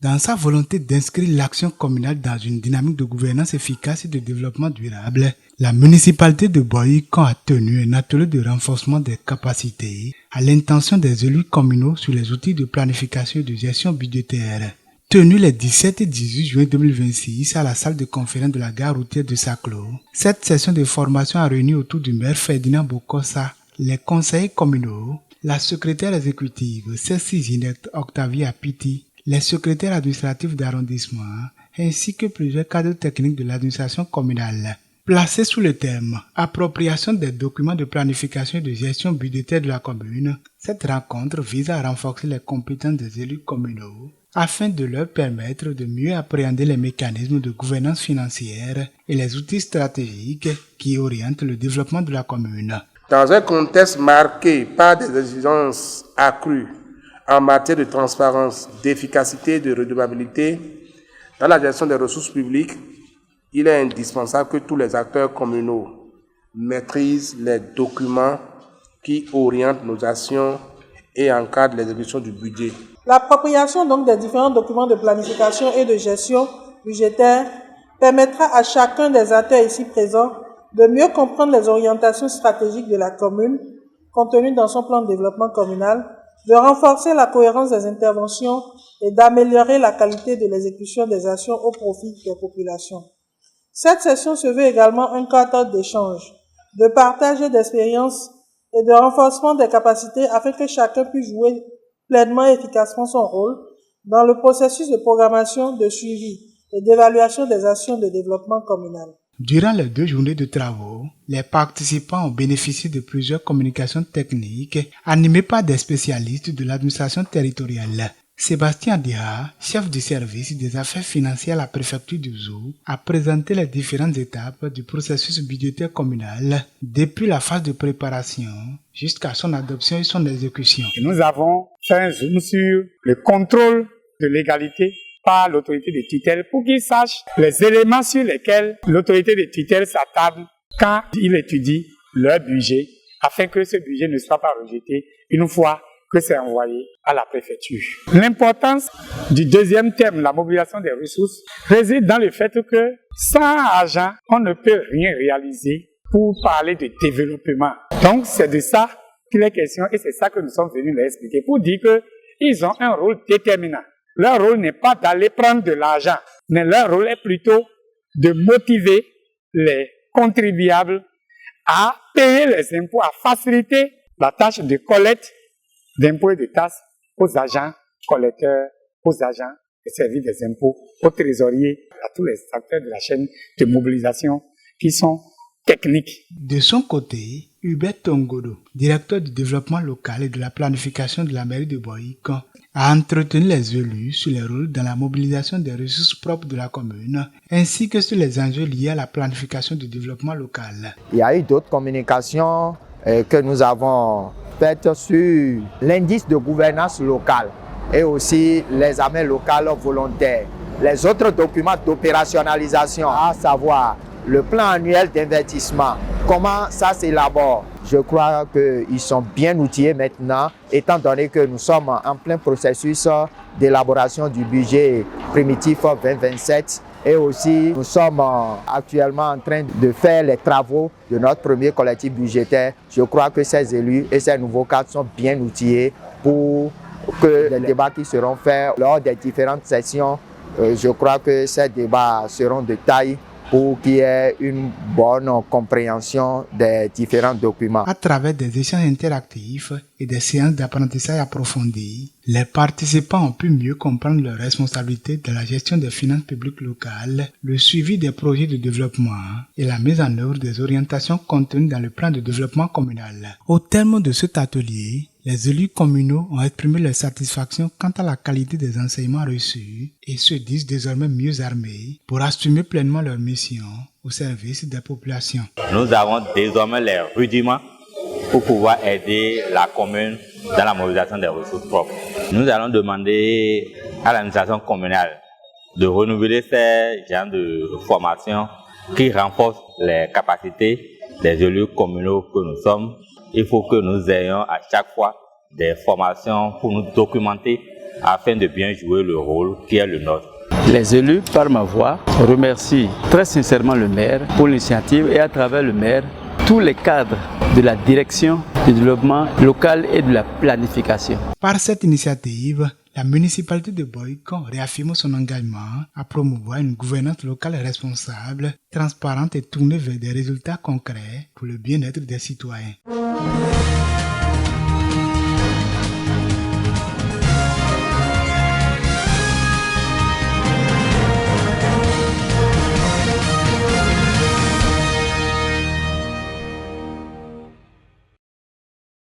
Dans sa volonté d'inscrire l'action communale dans une dynamique de gouvernance efficace et de développement durable, la municipalité de Boïcon a tenu un atelier de renforcement des capacités à l'intention des élus communaux sur les outils de planification et de gestion budgétaire. Tenu les 17 et 18 juin 2026 à la salle de conférence de la gare routière de Saclo, cette session de formation a réuni autour du maire Ferdinand Bokossa les conseillers communaux, la secrétaire exécutive Cécile Ginette Octavie Apiti, les secrétaires administratifs d'arrondissement, ainsi que plusieurs cadres techniques de l'administration communale. Placé sous le thème « Appropriation des documents de planification et de gestion budgétaire de la commune », cette rencontre vise à renforcer les compétences des élus communaux afin de leur permettre de mieux appréhender les mécanismes de gouvernance financière et les outils stratégiques qui orientent le développement de la commune. Dans un contexte marqué par des exigences accrues en matière de transparence, d'efficacité et de redevabilité dans la gestion des ressources publiques, il est indispensable que tous les acteurs communaux maîtrisent les documents qui orientent nos actions et encadrent l'exécution du budget. L'appropriation donc des différents documents de planification et de gestion budgétaire permettra à chacun des acteurs ici présents de mieux comprendre les orientations stratégiques de la commune contenues dans son plan de développement communal, de renforcer la cohérence des interventions et d'améliorer la qualité de l'exécution des actions au profit des populations. Cette session se veut également un cadre d'échange, de partage d'expériences et de renforcement des capacités afin que chacun puisse jouer pleinement et efficacement son rôle dans le processus de programmation, de suivi et d'évaluation des actions de développement communal. Durant les 2 journées de travaux, les participants ont bénéficié de plusieurs communications techniques animées par des spécialistes de l'administration territoriale. Sébastien Dia, chef du service des affaires financières à la préfecture du Zou, a présenté les différentes étapes du processus budgétaire communal depuis la phase de préparation jusqu'à son adoption et son exécution. Et nous avons fait un zoom sur le contrôle de légalité par l'autorité de tutelle pour qu'ils sachent les éléments sur lesquels l'autorité de tutelle s'attarde quand il étudie leur budget afin que ce budget ne soit pas rejeté une fois que c'est envoyé à la préfecture. L'importance du deuxième thème, la mobilisation des ressources, réside dans le fait que sans argent, on ne peut rien réaliser pour parler de développement. Donc c'est de ça qu'il est question et c'est ça que nous sommes venus leur expliquer pour dire qu'ils ont un rôle déterminant. Leur rôle n'est pas d'aller prendre de l'argent, mais leur rôle est plutôt de motiver les contribuables à payer les impôts, à faciliter la tâche de collecte d'impôts et de taxes aux agents collecteurs, aux agents de service des impôts, aux trésoriers, à tous les acteurs de la chaîne de mobilisation qui sont techniques. De son côté, Hubert Tongodo, directeur du développement local et de la planification de la mairie de Boïcon, a entretenu les élus sur les rôles dans la mobilisation des ressources propres de la commune, ainsi que sur les enjeux liés à la planification du développement local. Il y a eu d'autres communications que nous avons faites sur l'indice de gouvernance locale et aussi les armées locales volontaires. Les autres documents d'opérationnalisation, à savoir le plan annuel d'investissement, comment ça s'élabore. Je crois qu'ils sont bien outillés maintenant, étant donné que nous sommes en plein processus d'élaboration du budget primitif 2027 et aussi nous sommes actuellement en train de faire les travaux de notre premier collectif budgétaire. Je crois que ces élus et ces nouveaux cadres sont bien outillés pour que les débats qui seront faits lors des différentes sessions, je crois que ces débats seront de taille pour qu'il y ait une bonne compréhension des différents documents. À travers des échanges interactifs et des séances d'apprentissage approfondies, les participants ont pu mieux comprendre leurs responsabilités dans la gestion des finances publiques locales, le suivi des projets de développement et la mise en œuvre des orientations contenues dans le plan de développement communal. Au terme de cet atelier, les élus communaux ont exprimé leur satisfaction quant à la qualité des enseignements reçus et se disent désormais mieux armés pour assumer pleinement leur mission au service des populations. Nous avons désormais les rudiments pour pouvoir aider la commune dans la mobilisation des ressources propres. Nous allons demander à l'administration communale de renouveler ces genres de formations qui renforcent les capacités des élus communaux que nous sommes. Il faut que nous ayons à chaque fois des formations pour nous documenter afin de bien jouer le rôle qui est le nôtre. Les élus, par ma voix, remercient très sincèrement le maire pour l'initiative et à travers le maire, tous les cadres de la direction du développement local et de la planification. Par cette initiative, la municipalité de Boycon réaffirme son engagement à promouvoir une gouvernance locale responsable, transparente et tournée vers des résultats concrets pour le bien-être des citoyens.